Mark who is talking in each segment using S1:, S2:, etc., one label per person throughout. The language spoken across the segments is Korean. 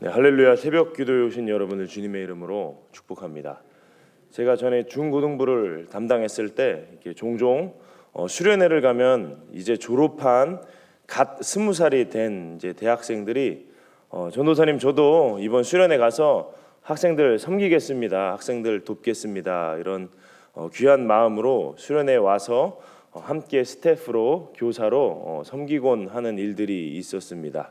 S1: 네, 할렐루야. 새벽 기도에 오신 여러분을 주님의 이름으로 축복합니다. 제가 전에 중고등부를 담당했을 때 이렇게 종종 수련회를 가면 이제 졸업한 갓 20살이 된 이제 대학생들이 전도사님, 저도 이번 수련회 가서 학생들 섬기겠습니다, 학생들 돕겠습니다, 이런 귀한 마음으로 수련회에 와서 함께 스태프로, 교사로 섬기곤 하는 일들이 있었습니다.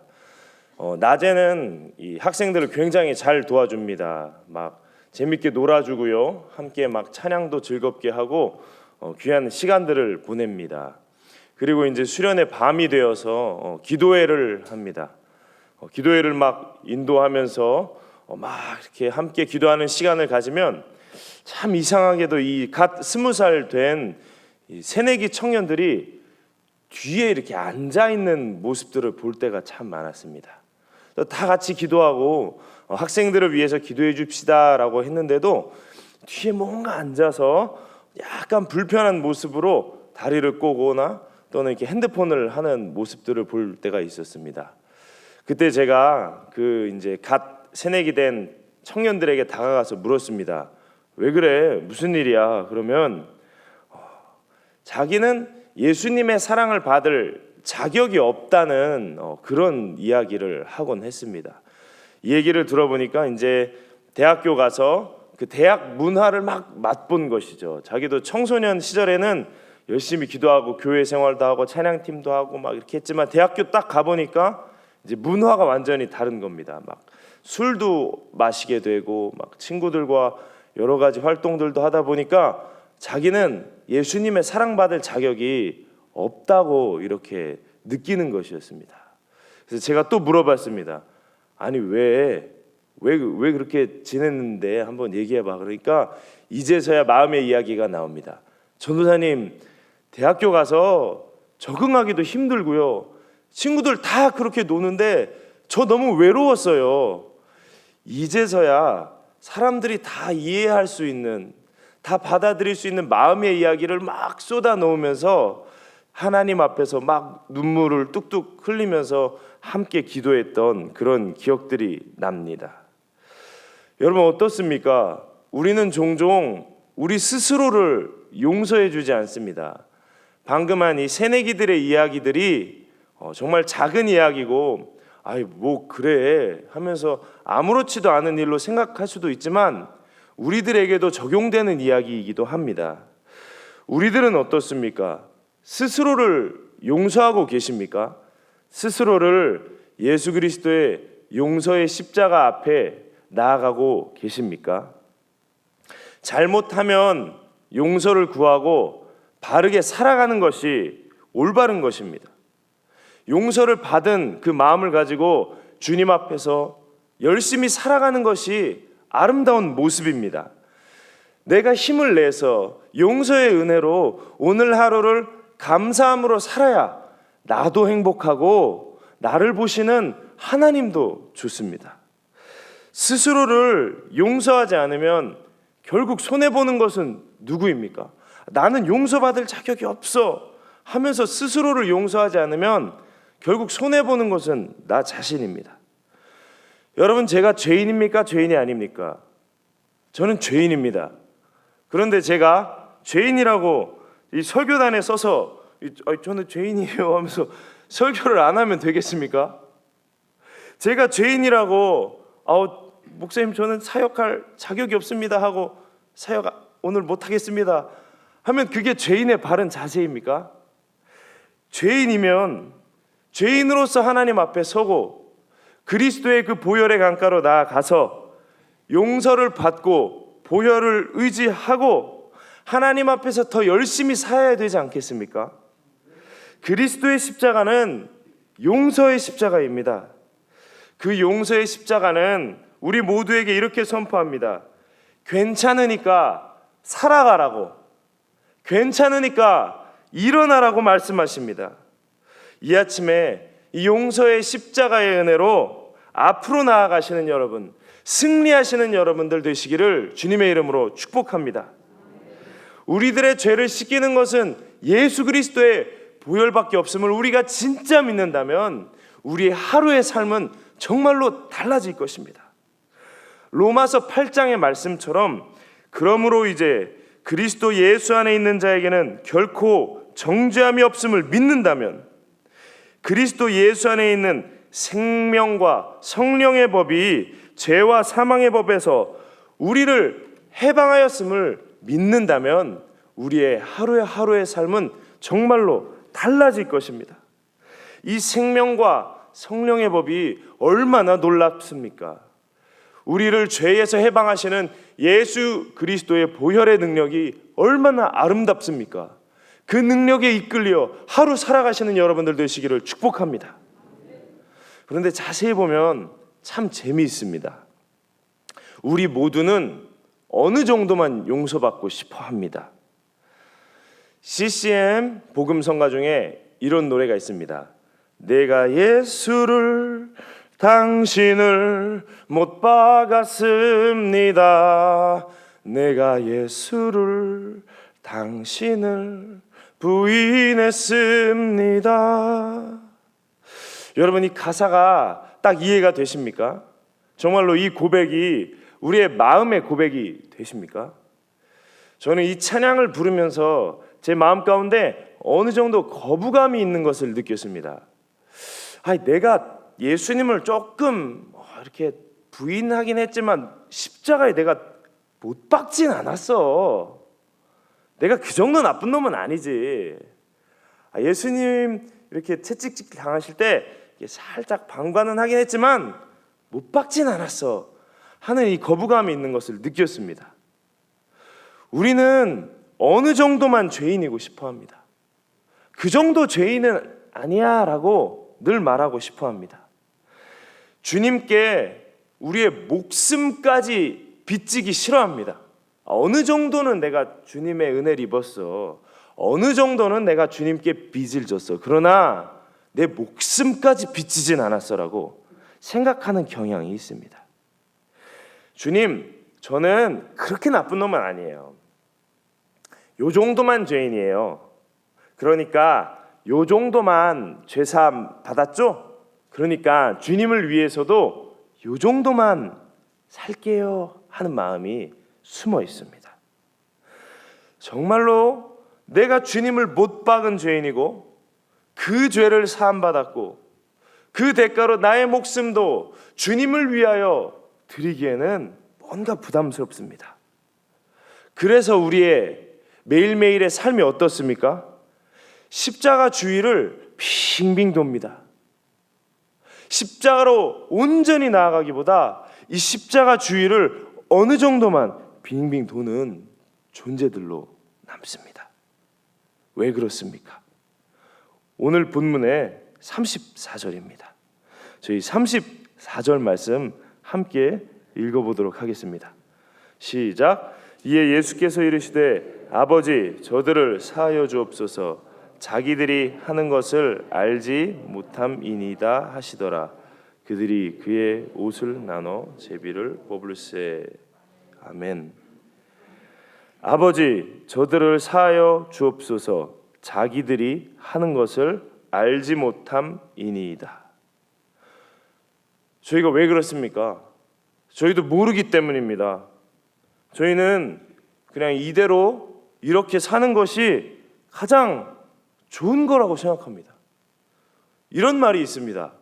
S1: 낮에는 이 학생들을 굉장히 잘 도와줍니다. 막 재밌게 놀아주고요, 함께 막 찬양도 즐겁게 하고 귀한 시간들을 보냅니다. 그리고 이제 수련회 밤이 되어서 기도회를 합니다. 기도회를 막 인도하면서 막 이렇게 함께 기도하는 시간을 가지면 참 이상하게도 이 갓 20살 된 새내기 청년들이 뒤에 이렇게 앉아 있는 모습들을 볼 때가 참 많았습니다. 다 같이 기도하고 학생들을 위해서 기도해 줍시다라고 했는데도 뒤에 뭔가 앉아서 약간 불편한 모습으로 다리를 꼬거나 또는 이렇게 핸드폰을 하는 모습들을 볼 때가 있었습니다. 그때 제가 그 이제 갓 새내기 된 청년들에게 다가가서 물었습니다. 왜 그래? 무슨 일이야? 그러면 자기는 예수님의 사랑을 받을 자격이 없다는 그런 이야기를 하곤 했습니다. 이 얘기를 들어보니까 이제 대학교 가서 그 대학 문화를 막 맛본 것이죠. 자기도 청소년 시절에는 열심히 기도하고 교회 생활도 하고 찬양팀도 하고 막 이렇게 했지만 대학교 딱 가보니까 이제 문화가 완전히 다른 겁니다. 막 술도 마시게 되고 막 친구들과 여러 가지 활동들도 하다 보니까 자기는 예수님의 사랑받을 자격이 없다고 이렇게 느끼는 것이었습니다. 그래서 제가 또 물어봤습니다. 아니 왜 그렇게 지냈는데 한번 얘기해봐. 그러니까 이제서야 마음의 이야기가 나옵니다. 전도사님, 대학교 가서 적응하기도 힘들고요, 친구들 다 그렇게 노는데 저 너무 외로웠어요. 이제서야 사람들이 다 이해할 수 있는, 다 받아들일 수 있는 마음의 이야기를 막 쏟아 놓으면서 하나님 앞에서 막 눈물을 뚝뚝 흘리면서 함께 기도했던 그런 기억들이 납니다. 여러분 어떻습니까? 우리는 종종 우리 스스로를 용서해 주지 않습니다. 방금 한 이 새내기들의 이야기들이 정말 작은 이야기고 아이 뭐 그래 하면서 아무렇지도 않은 일로 생각할 수도 있지만 우리들에게도 적용되는 이야기이기도 합니다. 우리들은 어떻습니까? 스스로를 용서하고 계십니까? 스스로를 예수 그리스도의 용서의 십자가 앞에 나아가고 계십니까? 잘못하면 용서를 구하고 바르게 살아가는 것이 올바른 것입니다. 용서를 받은 그 마음을 가지고 주님 앞에서 열심히 살아가는 것이 아름다운 모습입니다. 내가 힘을 내서 용서의 은혜로 오늘 하루를 감사함으로 살아야 나도 행복하고 나를 보시는 하나님도 좋습니다. 스스로를 용서하지 않으면 결국 손해보는 것은 누구입니까? 나는 용서받을 자격이 없어 하면서 스스로를 용서하지 않으면 결국 손해보는 것은 나 자신입니다. 여러분, 제가 죄인입니까? 죄인이 아닙니까? 저는 죄인입니다. 그런데 제가 죄인이라고 이 설교단에 써서 저는 죄인이에요 하면서 설교를 안 하면 되겠습니까? 제가 죄인이라고 목사님 저는 사역할 자격이 없습니다 하고 사역 오늘 못하겠습니다 하면 그게 죄인의 바른 자세입니까? 죄인이면 죄인으로서 하나님 앞에 서고 그리스도의 그 보혈의 강가로 나아가서 용서를 받고 보혈을 의지하고 하나님 앞에서 더 열심히 살아야 되지 않겠습니까? 그리스도의 십자가는 용서의 십자가입니다. 그 용서의 십자가는 우리 모두에게 이렇게 선포합니다. 괜찮으니까 살아가라고, 괜찮으니까 일어나라고 말씀하십니다. 이 아침에 이 용서의 십자가의 은혜로 앞으로 나아가시는 여러분, 승리하시는 여러분들 되시기를 주님의 이름으로 축복합니다. 우리들의 죄를 씻기는 것은 예수 그리스도의 보혈밖에 없음을 우리가 진짜 믿는다면 우리의 하루의 삶은 정말로 달라질 것입니다. 로마서 8장의 말씀처럼 그러므로 이제 그리스도 예수 안에 있는 자에게는 결코 정죄함이 없음을 믿는다면 그리스도 예수 안에 있는 생명과 성령의 법이 죄와 사망의 법에서 우리를 해방하였음을 믿는다면 우리의 하루의 삶은 정말로 달라질 것입니다. 이 생명과 성령의 법이 얼마나 놀랍습니까? 우리를 죄에서 해방하시는 예수 그리스도의 보혈의 능력이 얼마나 아름답습니까? 그 능력에 이끌려 하루 살아가시는 여러분들 되시기를 축복합니다. 그런데 자세히 보면 참 재미있습니다. 우리 모두는 어느 정도만 용서받고 싶어 합니다. CCM 복음성가 중에 이런 노래가 있습니다. 내가 예수를 당신을 못 박았습니다. 내가 예수를 당신을 부인했습니다. 여러분, 이 가사가 딱 이해가 되십니까? 정말로 이 고백이 우리의 마음의 고백이 되십니까? 저는 이 찬양을 부르면서 제 마음 가운데 어느 정도 거부감이 있는 것을 느꼈습니다. 내가 예수님을 조금 이렇게 부인하긴 했지만 십자가에 내가 못 박진 않았어. 내가 그 정도 나쁜 놈은 아니지. 예수님 이렇게 채찍질 당하실 때 살짝 방관은 하긴 했지만 못 박진 않았어 하는 이 거부감이 있는 것을 느꼈습니다. 우리는 어느 정도만 죄인이고 싶어합니다. 그 정도 죄인은 아니야 라고 늘 말하고 싶어합니다. 주님께 우리의 목숨까지 빚지기 싫어합니다. 어느 정도는 내가 주님의 은혜를 입었어. 어느 정도는 내가 주님께 빚을 졌어. 그러나 내 목숨까지 빚지진 않았어라고 생각하는 경향이 있습니다. 주님, 저는 그렇게 나쁜 놈은 아니에요. 요 정도만 죄인이에요. 그러니까 요 정도만 죄사함 받았죠? 그러니까 주님을 위해서도 요 정도만 살게요 하는 마음이 숨어 있습니다. 정말로 내가 주님을 못 박은 죄인이고 그 죄를 사함받았고 그 대가로 나의 목숨도 주님을 위하여 드리기에는 뭔가 부담스럽습니다. 그래서 우리의 매일매일의 삶이 어떻습니까? 십자가 주위를 빙빙 돕니다. 십자가로 온전히 나아가기보다 이 십자가 주위를 어느 정도만 빙빙 도는 존재들로 남습니다. 왜 그렇습니까? 오늘 본문의 34절입니다. 저희 34절 말씀 함께 읽어보도록 하겠습니다. 시작. 이에 예수께서 이르시되 아버지 저들을 사하여 주옵소서 자기들이 하는 것을 알지 못함이니이다 하시더라. 그들이 그의 옷을 나눠 제비를 뽑을세. 아멘. 아버지 저들을 사하여 주옵소서 자기들이 하는 것을 알지 못함이니이다. 저희가 왜 그렇습니까? 저희도 모르기 때문입니다. 저희는 그냥 이대로 이렇게 사는 것이 가장 좋은 거라고 생각합니다. 이런 말이 있습니다.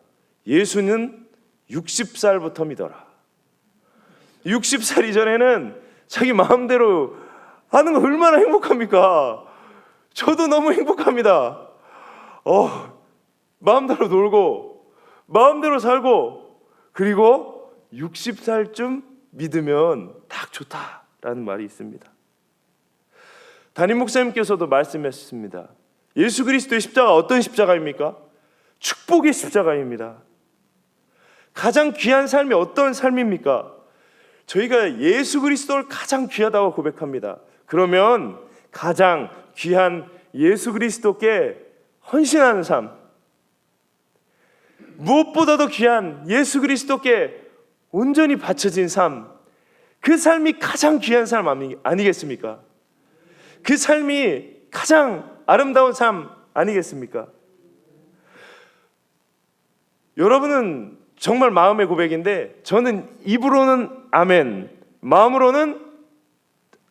S1: 예수는 60살부터 믿어라. 60살 이전에는 자기 마음대로 하는 거 얼마나 행복합니까? 저도 너무 행복합니다. 마음대로 놀고 마음대로 살고 그리고 60살쯤 믿으면 딱 좋다라는 말이 있습니다. 담임 목사님께서도 말씀하셨습니다. 예수 그리스도의 십자가 어떤 십자가입니까? 축복의 십자가입니다. 가장 귀한 삶이 어떤 삶입니까? 저희가 예수 그리스도를 가장 귀하다고 고백합니다. 그러면 가장 귀한 예수 그리스도께 헌신하는 삶, 무엇보다도 귀한 예수 그리스도께 온전히 바쳐진 삶, 그 삶이 가장 귀한 삶 아니겠습니까? 그 삶이 가장 아름다운 삶 아니겠습니까? 여러분은 정말 마음의 고백인데 저는 입으로는 아멘, 마음으로는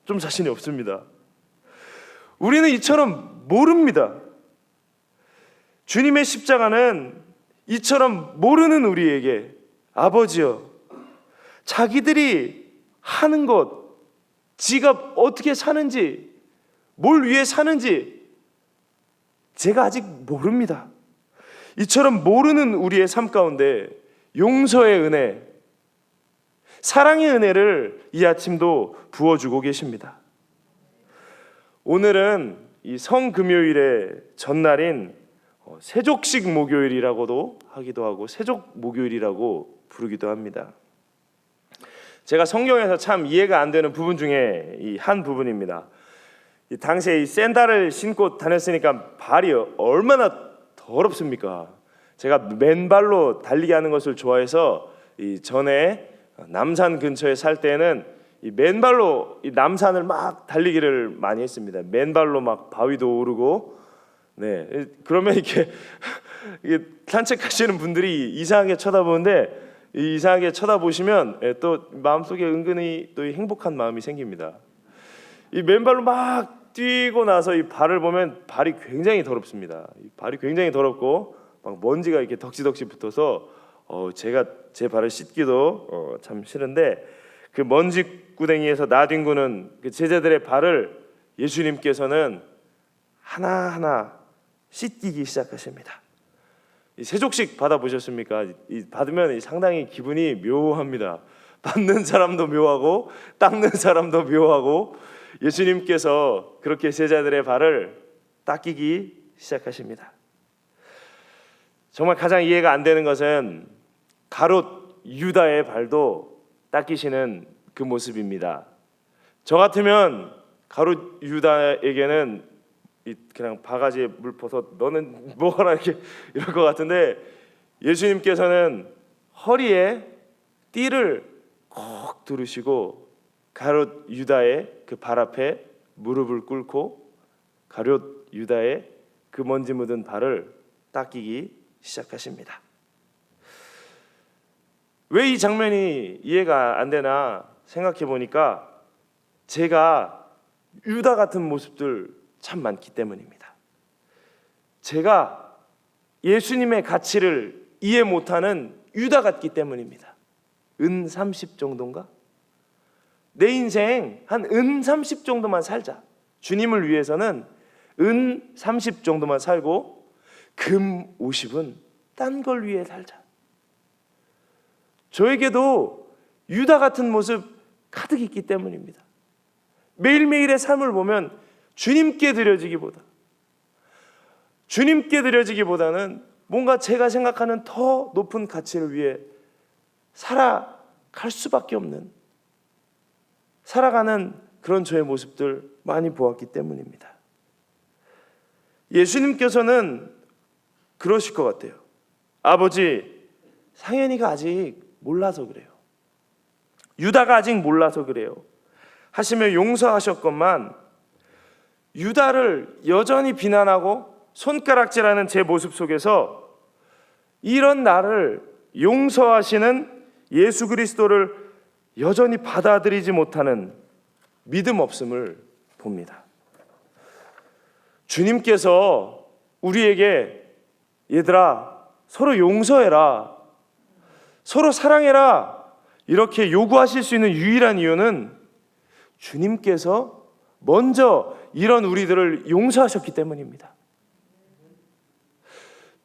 S1: 좀 자신이 없습니다. 우리는 이처럼 모릅니다. 주님의 십자가는 이처럼 모르는 우리에게 아버지여, 자기들이 하는 것, 지가 어떻게 사는지, 뭘 위해 사는지 제가 아직 모릅니다. 이처럼 모르는 우리의 삶 가운데 용서의 은혜, 사랑의 은혜를 이 아침도 부어주고 계십니다. 오늘은 이 성금요일의 전날인 세족식 목요일이라고도 하기도 하고 세족 목요일이라고 부르기도 합니다. 제가 성경에서 참 이해가 안 되는 부분 중에 이 한 부분입니다. 이 당시에 이 샌들을 신고 다녔으니까 발이 얼마나 더럽습니까? 제가 맨발로 달리기 하는 것을 좋아해서 이 전에 남산 근처에 살 때는 이 맨발로 이 남산을 막 달리기를 많이 했습니다. 맨발로 막 바위도 오르고, 네, 그러면 이렇게 산책하시는 분들이 이상하게 쳐다보는데, 이상하게 쳐다보시면 또 마음속에 은근히 또 행복한 마음이 생깁니다. 이 맨발로 막 뛰고 나서 이 발을 보면 발이 굉장히 더럽습니다. 이 발이 굉장히 더럽고 막 먼지가 이렇게 덕지덕지 붙어서 제가 제 발을 씻기도 참 싫은데, 그 먼지 구덩이에서 나뒹구는 그 제자들의 발을 예수님께서는 하나하나 씻기기 시작하십니다. 이 세족식 받아보셨습니까? 이 받으면 상당히 기분이 묘합니다. 받는 사람도 묘하고 닦는 사람도 묘하고, 예수님께서 그렇게 제자들의 발을 닦이기 시작하십니다. 정말 가장 이해가 안 되는 것은 가롯 유다의 발도 닦이시는 그 모습입니다. 저 같으면 가롯 유다에게는 그냥 바가지에 물 퍼서 너는 뭐하라 이럴 것 같은데, 예수님께서는 허리에 띠를 꼭 두르시고 가롯 유다의 그 발 앞에 무릎을 꿇고 가롯 유다의 그 먼지 묻은 발을 닦이기 시작하십니다. 왜 이 장면이 이해가 안 되나 생각해 보니까 제가 유다 같은 모습들 참 많기 때문입니다. 제가 예수님의 가치를 이해 못하는 유다 같기 때문입니다. 은 30 정도인가? 내 인생 한 은 30 정도만 살자. 주님을 위해서는 은 30 정도만 살고 금 50은 딴 걸 위해 살자. 저에게도 유다 같은 모습 가득 있기 때문입니다. 매일매일의 삶을 보면 주님께 드려지기보다는 뭔가 제가 생각하는 더 높은 가치를 위해 살아갈 수밖에 없는, 살아가는 그런 저의 모습들 많이 보았기 때문입니다. 예수님께서는 그러실 것 같아요. 아버지, 상현이가 아직 몰라서 그래요. 유다가 아직 몰라서 그래요 하시며 용서하셨건만, 유다를 여전히 비난하고 손가락질하는 제 모습 속에서 이런 나를 용서하시는 예수 그리스도를 여전히 받아들이지 못하는 믿음 없음을 봅니다. 주님께서 우리에게 얘들아 서로 용서해라, 서로 사랑해라 이렇게 요구하실 수 있는 유일한 이유는 주님께서 먼저 이런 우리들을 용서하셨기 때문입니다.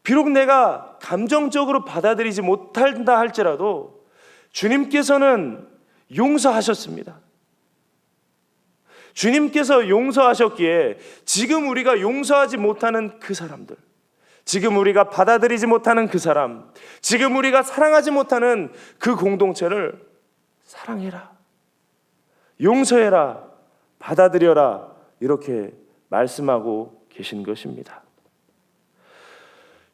S1: 비록 내가 감정적으로 받아들이지 못한다 할지라도 주님께서는 용서하셨습니다. 주님께서 용서하셨기에 지금 우리가 용서하지 못하는 그 사람들, 지금 우리가 받아들이지 못하는 그 사람, 지금 우리가 사랑하지 못하는 그 공동체를 사랑해라, 용서해라, 받아들여라 이렇게 말씀하고 계신 것입니다.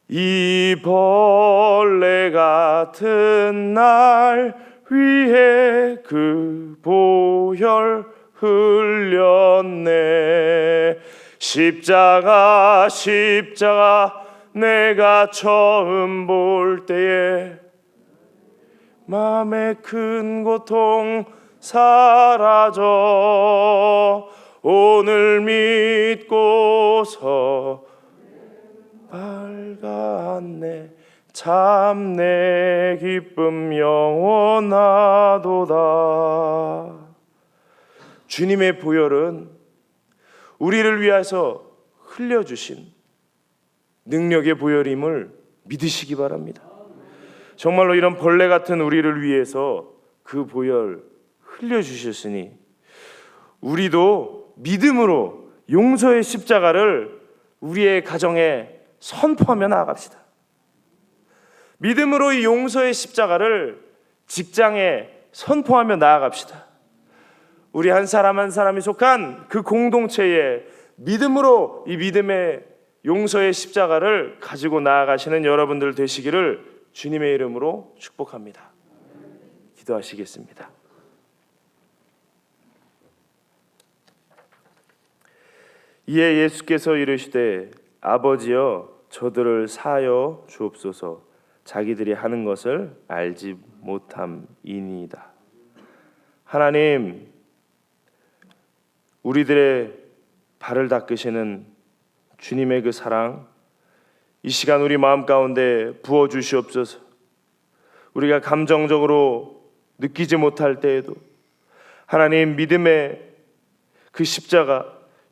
S1: 이 벌레 같은 날 위해 그 보혈 흘렸네. 십자가 내가 처음 볼 때에 마음의 큰 고통 사라져 오늘 믿고서 밝았네 참 내 기쁨 영원하도다. 주님의 보혈은 우리를 위해서 흘려주신 능력의 보혈임을 믿으시기 바랍니다. 정말로 이런 벌레 같은 우리를 위해서 그 보혈 흘려주셨으니 우리도 믿음으로 용서의 십자가를 우리의 가정에 선포하며 나아갑시다. 믿음으로 이 용서의 십자가를 직장에 선포하며 나아갑시다. 우리 한 사람 한 사람이 속한 그 공동체에 믿음으로 이 믿음의 용서의 십자가를 가지고 나아가시는 여러분들 되시기를 주님의 이름으로 축복합니다. 기도하시겠습니다. 이에 예수께서 이르시되 아버지여 저들을 사하여 주옵소서 자기들이 하는 것을 알지 못함이니이다. 하나님, 우리들의 발을 닦으시는 주님의 그 사랑 이 시간 우리 마음 가운데 부어주시옵소서. 우리가 감정적으로 느끼지 못할 때에도 하나님 믿음의 그 십자가,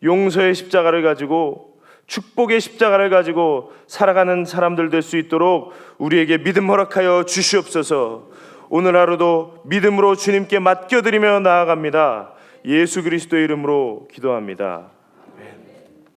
S1: 용서의 십자가를 가지고 축복의 십자가를 가지고 살아가는 사람들 될 수 있도록 우리에게 믿음 허락하여 주시옵소서. 오늘 하루도 믿음으로 주님께 맡겨드리며 나아갑니다. 예수 그리스도의 이름으로 기도합니다.